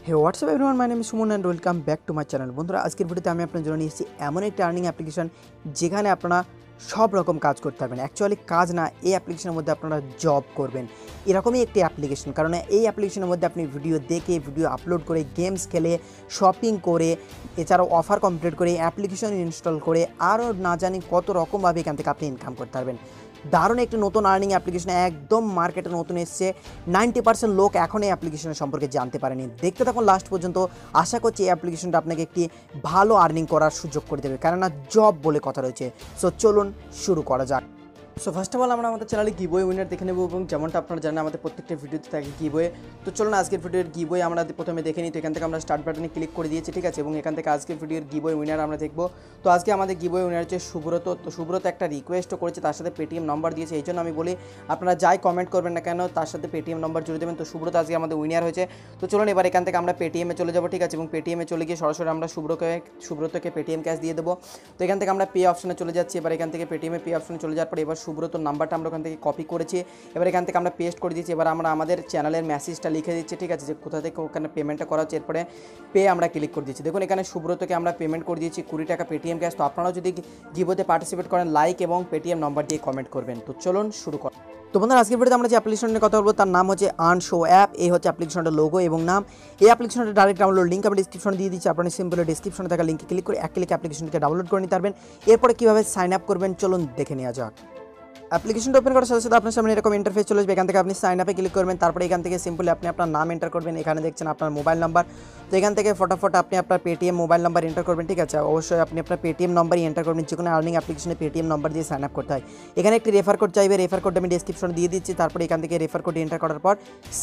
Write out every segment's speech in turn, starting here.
Hey what's up everyone, my name is Suman and welcome back to my channel. বন্ধুরা, আজকের ভিডিওতে আমি আপনার জন্য নিয়ে এসেছি এমন একটা আর্নিং অ্যাপ্লিকেশন যেখানে আপনারা সব রকম কাজ করতে পারবেন। অ্যাকচুয়ালি কাজ না, এই অ্যাপ্লিকেশনের মধ্যে আপনারা জব করবেন। এরকমই একটি অ্যাপ্লিকেশন, কারণ এই অ্যাপ্লিকেশনের মধ্যে আপনি ভিডিও দেখে, ভিডিও আপলোড করে, গেমস খেলে, শপিং করে, এছাড়াও অফার কমপ্লিট করে, অ্যাপ্লিকেশন ইনস্টল করে আরও না জানি কত রকমভাবে এখান থেকে আপনি ইনকাম করতে পারবেন। দারুণ একটি নতুন আর্নিং অ্যাপ্লিকেশন, একদম মার্কেটে নতুন এসছে। 90% লোক এখন এই অ্যাপ্লিকেশনের সম্পর্কে জানতে পারেনি। দেখতে থাকুন লাস্ট পর্যন্ত। আশা করছি এই অ্যাপ্লিকেশনটা আপনাকে একটি ভালো আর্নিং করার সুযোগ করে দেবে, কেননা জব বলে কথা রয়েছে। সো চলুন শুরু করা যাক। সো ফার্স্ট অফ অল আমরা আমাদের চ্যানেলে গিভওয়ে উইনার দেখে নেব, এবং যেমনটা আপনারা জানেন আমাদের প্রত্যেকটা ভিডিওতে থাকে গিভওয়ে। তো চলুন আজকের ভিডিওর গিভওয়ে আমরা প্রথমে দেখে নিই। তো এখান থেকে আমরা স্টার্ট বাটনে ক্লিক করে দিয়েছি, ঠিক আছে, এবং এখান থেকে আজকের ভিডিওর গিভওয়ে উইনার আমরা দেখব। তো আজকে আমাদের গিভওয়ে উইনার হচ্ছে সুব্রত। তো সুব্রত একটা রিকোয়েস্টও করেছে, তার সাথে পেটিএম নাম্বার দিয়েছে। এই জন্য আমি বলি আপনারা যাই কমেন্ট করবেন না কেন তার সাথে পেটিএম নাম্বার জুড়ে দেবেন। তো সুব্রত আজকে আমাদের উইনার হয়েছে। তো চলুন এবার এখান থেকে আমরা পেটিএমে চলে যাবো, ঠিক আছে, এবং পেটিএমে চলে গিয়ে সরাসরি আমরা সুব্রতকে পেটিএম ক্যাশ দিয়ে দেবো। তো এখান থেকে আমরা পে অপশনে চলে যাচ্ছি। এবার এখান থেকে পেটিএমে পে অপশনে চলে যাওয়ার পর এবার সুব্রতর নাম্বারটা আমরা ওখান থেকে কপি করেছি। এবার এখান থেকে আমরা পেস্ট করে দিচ্ছি। এবার আমরা আমাদের চ্যানেলের মেসেজটা লিখে দিচ্ছি, ঠিক আছে, যে কোথা থেকে ওখানে পেমেন্টটা করা হচ্ছে। এরপরে পে আমরা ক্লিক করে দিচ্ছি। দেখুন এখানে সুব্রতকে আমরা পেমেন্ট করে দিয়েছি 20 টাকা পেটিএম ক্যাশ। তো আপনারাও যদি গিভওয়েতে পার্টিসিপেট করেন, লাইক এবং পেটিএম নাম্বার দিয়ে কমেন্ট করবেন। তো চলুন শুরু করি। তো বন্ধুরা, আজকের ভিডিওতে আমরা যে অ্যাপ্লিকেশনের কথা বলবো তার নাম হচ্ছে আর্ন শো অ্যাপ। এই হচ্ছে অ্যাপ্লিকেশনটার লোগো এবং নাম। এই অ্যাপ্লিকেশনটা ডাইরেক্ট ডাউনলোড লিঙ্ক আমি ডিসক্রিপশনে দিয়ে দিচ্ছি। আপনারা সিম্পলি ডিসক্রিপশনে থাকা লিঙ্কে ক্লিক করে এক ক্লিকে অ্যাপ্লিকেশনটাকে ডাউনলোড করে নিতে পারবেন। এরপরে কীভাবে সাইন আপ করবেন চলুন দেখে নেওয়া যাক। অ্যাপ্লিকেশনটা ওপেন করার সাথে সাথে আপনার সামনে এরকম ইন্টারফেস চলে আসবে। এখান থেকে আপনি সাইন আপে ক্লিক করবেন। তারপরে এখান থেকে সিম্পলি আপনি আপনার নাম এন্টার করবেন। এখানে দেখছেন আপনার মোবাইল নাম্বার। তো এখান থেকে ফটাফট আপনি আপনার পেটিএম মোবাইল নাম্বার এন্টার করবেন, ঠিক আছে। অবশ্যই আপনি আপনার পেটিএম নাম্বারই এন্টার করবেন। যে কোনো আর্নিং অ্যাপ্লিকেশনে পেটিএম নাম্বার দিয়ে সাইন আপ করতে হয়। এখানে একটি রেফার কোড চাইবে, রেফার কোড আমি ডিসক্রিপশনে দিয়ে দিচ্ছি। তারপরে এখান থেকে রেফার কোড এন্টার করার পর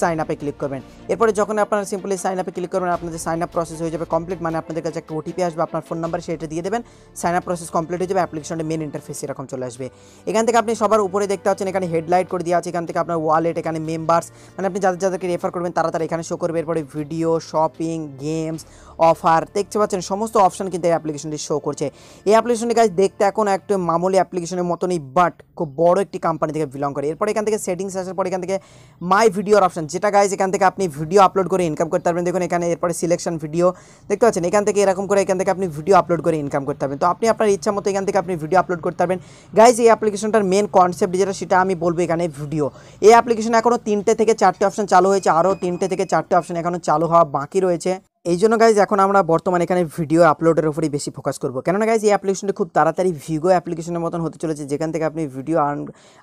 সাইন আপে ক্লিক করবেন। এরপরে যখন আপনারা সিম্পলি সাইন আপে ক্লিক করবেন, আপনাদের সাইন আপ প্রসেস হয়ে যাবে কমপ্লিট। মানে আপনাদের কাছে একটা ওটিপি আসবে, আপনার ফোন নাম্বার সেটা দিয়ে দেবেন, সাইন আপ প্রসেস কমপ্লিট হয়ে যাবে। অ্যাপ্লিকেশনের মেন ইন্টারফেস এরকম চলে আসবে। এখান থেকে আপনি সবার উপরে দেখতে পাচ্ছেন এখানে হেডলাইট করে দেওয়া আছে। এখান থেকে আপনার ওয়ালেট, এখানে মেম্বার্স, মানে আপনি যাদেরকে রেফার করবেন তারা এখানে শো করবে। এরপরে ভিডিও, শপিং, গেমস, অফার দেখতে পাচ্ছেন সমস্ত অপশন কিন্তু এই অ্যাপ্লিকেশনটি শো করছে। এই অ্যাপ্লিকেশনটি গাইজ দেখতে এখন একটা মামুলি অ্যাপ্লিকেশনের মতনই, বাট খুব বড় একটি কোম্পানি থেকে বিলং করে। এরপর এখান থেকে সেটিংস আসার পর এখান থেকে মাই ভিডিওর অপশন, যেটা গাইজ এখান থেকে আপনি ভিডিও আপলোড করে ইনকাম করতে পারবেন। দেখুন এখানে এরপরে সিলেকশন ভিডিও দেখতে পাচ্ছেন। এখান থেকে এরকম করে এখান থেকে আপনি ভিডিও আপলোড করে ইনকাম করতে পারবেন। তো আপনি আপনার ইচ্ছা মতো এখান থেকে আপনি ভিডিও আপলোড করতে পারবেন। গাইজ এই অ্যাপ্লিকেশনটার মেন কনসেপ্ট যেটা সেটা আমি বলবো এখানে ভিডিও। এই অ্যাপ্লিকেশনে এখনও 3টে থেকে 4টে অপশন চালু হয়েছে, আরও 3টে থেকে 4টে অপশন এখনও চালু হওয়া বাকি রয়েছে। এই জন্য গাইজ এখন আমরা বর্তমানে এখানে ভিডিও আপলোডের উপরেই বেশি ফোকাস করবো, কেননা গাইজ এই অ্যাপ্লিকেশনটি খুব তাড়াতাড়ি ভিগো অ্যাপ্লিকেশনের মতন হতে চলেছে, যেখান থেকে আপনি ভিডিও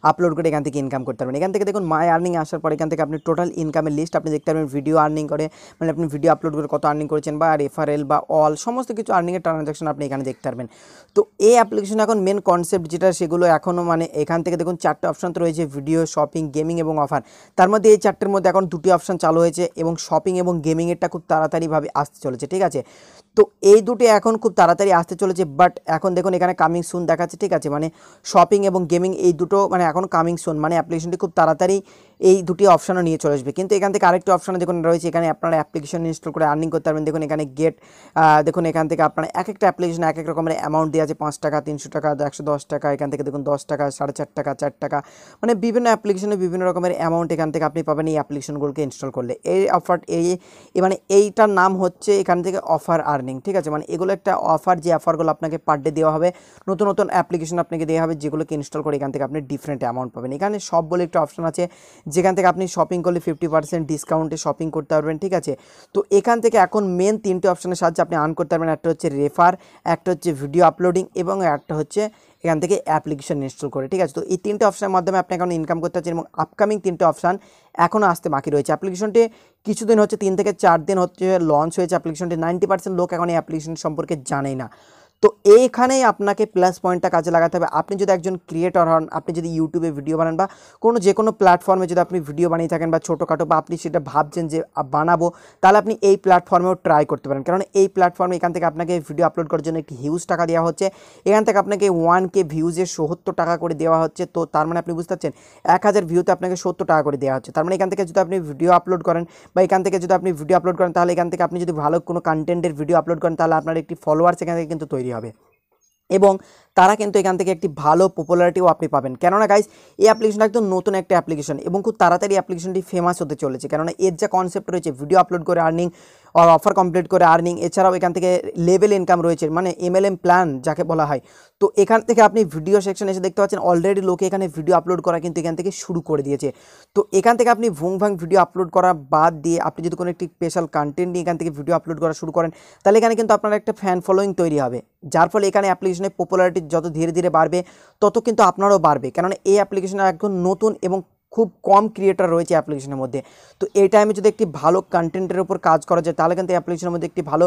আপলোড করে এখান থেকে ইনকাম করতে পারবেন। এখান থেকে দেখুন মাই আর্নিং আসার পর এখান থেকে আপনি টোটাল ইনকামের লিস্ট আপনি দেখতে পারবেন। ভিডিও আর্নিং করে মানে আপনি ভিডিও আপলোড করে কত আর্নিং করেছেন, বা রেফারেল বা অল সমস্ত কিছু আর্নিংয়ের ট্রানজাকশন আপনি এখানে দেখতে পারবেন। তো এই অ্যাপ্লিকেশন এখন মেন কনসেপ্ট যেটা সেগুলো এখনও মানে এখান থেকে দেখুন 4টে অপশন তো রয়েছে, ভিডিও, শপিং, গেমিং এবং অফার। তার মধ্যে এই 4টের মধ্যে এখন 2টি অপশন চালু হয়েছে, এবং শপিং এবং গেমিংয়েরটা খুব তাড়াতাড়িভাবে আসতে চলেছে, ঠিক আছে। তো এই দুটি এখন খুব তাড়াতাড়ি আসতে চলেছে, বাট এখন দেখুন এখানে কামিং সুন দেখাচ্ছে, ঠিক আছে, মানে শপিং এবং গেমিং এই দুটো মানে এখন কামিং সুন, মানে অ্যাপ্লিকেশনটি খুব তাড়াতাড়ি এই দুটি অপশনও নিয়ে চলে আসবে। কিন্তু এখান থেকে আরেকটি অপশন দেখুন রয়েছে, এখানে আপনারা অ্যাপ্লিকেশন ইনস্টল করে আর্নিং করতে পারবেন। দেখুন এখানে গেট, দেখুন এখান থেকে আপনারা এক একটা অ্যাপ্লিকেশন এক এক রকমের অ্যামাউন্ট দেওয়া আছে, 5 টাকা, 300 টাকা, 110 টাকা, এখান থেকে দেখুন 10 টাকা, 4.5 টাকা, 4 টাকা, মানে বিভিন্ন অ্যাপ্লিকেশনে বিভিন্ন রকমের অ্যামাউন্ট এখান থেকে আপনি পাবেন এই অ্যাপ্লিকেশনগুলোকে ইনস্টল করলে। এই অফার মানে এইটার নাম হচ্ছে এখান থেকে অফার আর্নিং, ঠিক আছে, মানে এগুলো একটা অফার, যে অফারগুলো আপনাকে পার ডে দেওয়া হবে, নতুন নতুন অ্যাপ্লিকেশন আপনাকে দেওয়া হবে, যেগুলোকে ইনস্টল করে এখান থেকে আপনি ডিফারেন্ট অ্যামাউন্ট পাবেন। এখানে সব বলে একটা অপশন আছে, যেখান থেকে আপনি শপিং করলে 50% ডিসকাউন্টে শপিং করতে পারবেন, ঠিক আছে। তো এখান থেকে এখন মেন 3টে অপশনের সাহায্যে আপনি আর্ন করতে পারবেন। একটা হচ্ছে রেফার, একটা হচ্ছে ভিডিও আপলোডিং, এবং একটা হচ্ছে এখান থেকে অ্যাপ্লিকেশন ইনস্টল করে, ঠিক আছে। তো এই 3টে অপশনের মাধ্যমে আপনি এখন ইনকাম করতে পারছেন, এবং আপকামিং 3টে অপশান এখনও আসতে বাকি রয়েছে। অ্যাপ্লিকেশনটি কিছুদিন হচ্ছে 3 থেকে 4 দিন হচ্ছে লঞ্চ হয়েছে অ্যাপ্লিকেশনটি। 90% লোক এখন এই অ্যাপ্লিকেশন সম্পর্কে জানেই না। তো এইখানেই আপনাকে প্লাস পয়েন্টটা কাজে লাগাতে হবে। আপনি যদি একজন ক্রিয়েটর হন, আপনি যদি ইউটিউবে ভিডিও বানান বা যে কোনো প্ল্যাটফর্মে যদি আপনি ভিডিও বানিয়ে থাকেন বা ছোটোখাটো, বা আপনি সেটা ভাবছেন যে বানাবো, তাহলে আপনি এই প্ল্যাটফর্মেও ট্রাই করতে পারেন। কারণ এই প্ল্যাটফর্মে এখান থেকে আপনাকে ভিডিও আপলোড করার জন্য একটি হিউজ টাকা দেওয়া হচ্ছে। এখান থেকে আপনাকে 1K ভিউজে 70 টাকা করে দেওয়া হচ্ছে। তো তার মানে আপনি বুঝতে পারছেন 1000 ভিউতে আপনাকে 70 টাকা করে দেওয়া হচ্ছে। তার মানে এখান থেকে যদি আপনি ভিডিও আপলোড করেন, বা এখান থেকে যদি আপনি ভিডিও আপলোড করেন, তাহলে এখান থেকে আপনি যদি ভালো কোনো কন্টেন্টের ভিডিও আপলোড করেন, তাহলে আপনার একটি ফলোয়ার্স এখান থেকে কিন্তু তৈরি হবে, এবং তারা কিন্তু এখান থেকে একটি ভালো পপুলারিটিও আপনি পাবেন। কেননা গাইজ এই অ্যাপ্লিকেশনটা একদম নতুন একটা অ্যাপ্লিকেশন, এবং খুব তাড়াতাড়ি অ্যাপ্লিকেশনটি ফেমাস হতে চলেছে। কেননা এর যা কনসেপ্ট রয়েছে ভিডিও আপলোড করে আর্নিং, আর অফার কমপ্লিট করে আর্নিং, এছাড়াও এখান থেকে লেভেল ইনকাম রয়েছে, মানে MLM প্ল্যান যাকে বলা হয়। তো এখান থেকে আপনি ভিডিও সেকশন এসে দেখতে পাচ্ছেন অলরেডি লোকে এখানে ভিডিও আপলোড করা কিন্তু এখান থেকে শুরু করে দিয়েছে। তো এখান থেকে আপনি ভুং ভিডিও আপলোড করা বাদ দিয়ে আপনি যদি কোনো একটি স্পেশাল কন্টেন্ট নিয়ে এখান থেকে ভিডিও আপলোড করা শুরু করেন, তাহলে এখানে কিন্তু আপনার একটা ফ্যান ফলোয়িং তৈরি হবে, যার ফলে এখানে অ্যাপ্লিকেশনের পপুলারিটি যত ধীরে ধীরে বাড়বে তত কিন্তু আপনারও বাড়বে। কেননা এই অ্যাপ্লিকেশনে একদম নতুন এবং খুব কম ক্রিয়েটর রয়েছে অ্যাপ্লিকেশনের মধ্যে। তো এই টাইমে যদি একটি ভালো কন্টেন্টের উপর কাজ করা যায় তাহলে কিন্তু অ্যাপ্লিকেশনের মধ্যে একটি ভালো,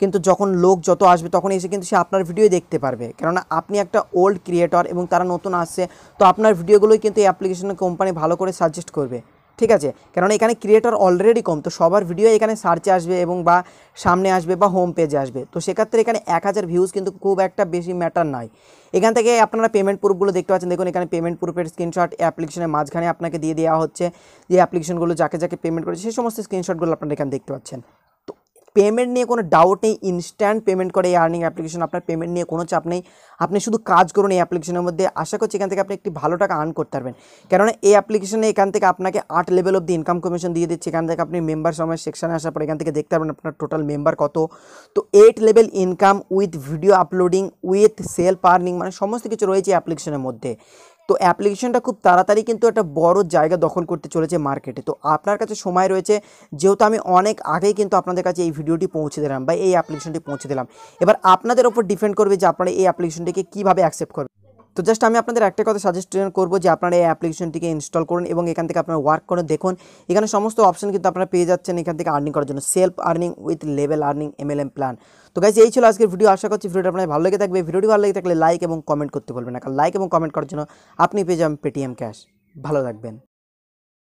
কিন্তু যখন লোক যত আসবে তখন এসে কিন্তু সে আপনার ভিডিও দেখতে পারবে, কেননা আপনি একটা ওল্ড ক্রিয়েটর এবং তারা নতুন আসছে, তো আপনার ভিডিওগুলোই কিন্তু এই অ্যাপ্লিকেশনের কোম্পানি ভালো করে সাজেস্ট করবে, ঠিক আছে। কেননা এখানে ক্রিয়েটর অলরেডি কম, তো সবার ভিডিও এখানে সার্চে আসবে এবং বা সামনে আসবে বা হোম পেজে আসবে। তো সেক্ষেত্রে এখানে 1000 ভিউজ কিন্তু খুব একটা বেশি ম্যাটার নয়। এখান থেকে আপনারা পেমেন্ট প্রুফগুলো দেখতে পাচ্ছেন, দেখুন এখানে পেমেন্ট প্রুফের স্ক্রিনশট অ্যাপ্লিকেশনের মাঝখানে আপনাকে দিয়ে দেওয়া হচ্ছে, যে অ্যাপ্লিকেশনগুলো যাকে যাকে পেমেন্ট করেছে সেই সমস্ত স্ক্রিনশটগুলো আপনারা এখানে দেখতে পাচ্ছেন। তো পেমেন্ট নিয়ে কোনো ডাউট নেই, ইনস্ট্যান্ট পেমেন্ট করে এই আর্নিং অ্যাপ্লিকেশন, আপনার পেমেন্ট নিয়ে কোনো চাপ নেই। আপনি শুধু কাজ করুন এই অ্যাপ্লিকেশনের মধ্যে, আশা করছি এখান থেকে আপনি একটি ভালো টাকা আর্ন করতে পারবেন। কেননা এই অ্যাপ্লিকেশনে এখান থেকে আপনাকে 8 level of the income commission দিয়ে দিচ্ছে। এখান থেকে আপনি মেম্বার সময় সেকশনে আসার পর এখান থেকে দেখতে পারবেন আপনার টোটাল মেম্বার কত। তো 8 level income with video uploading with self earning, মানে সমস্ত কিছু রয়েছে অ্যাপ্লিকেশনের মধ্যে। তো অ্যাপ্লিকেশনটা খুব তাড়াতাড়ি কিন্তু একটা বড় জায়গা দখল করতে চলেছে মার্কেটে। তো আপনার কাছে সময় রয়েছে, যেহেতু আমি অনেক আগেই কিন্তু আপনাদের কাছে এই ভিডিওটি পৌঁছে দিলাম বা এই অ্যাপ্লিকেশনটি পৌঁছে দিলাম, এবার আপনাদের ওপর ডিপেন্ড করবে যে আপনারা এই অ্যাপ্লিকেশনটিকে কীভাবে অ্যাকসেপ্ট করবেন। তো জাস্ট আমি আপনাদের একটা কথা সাজেস্ট করবো যে আপনারা এই অ্যাপ্লিকেশনটিকে ইনস্টল করুন এবং এখান থেকে আপনারা ওয়ার্ক করে দেখুন। এখানে সমস্ত অপশন কিন্তু আপনারা পেয়ে যাচ্ছেন এখান থেকে আর্নিং করার জন্য, self earning with level earning MLM plan. তো গাইস এই ছিল আজকের ভিডিও, আশা করছি ভিডিওটা আপনাদের ভালো লেগে থাকবে। ভিডিওটি ভালো লেগে থাকলে লাইক এবং কমেন্ট করতে ভুলবেন না, কারণ লাইক এবং কমেন্ট করার জন্য আপনি পেয়ে যাবেন পেটিএম ক্যাশ। ভালো থাকবেন।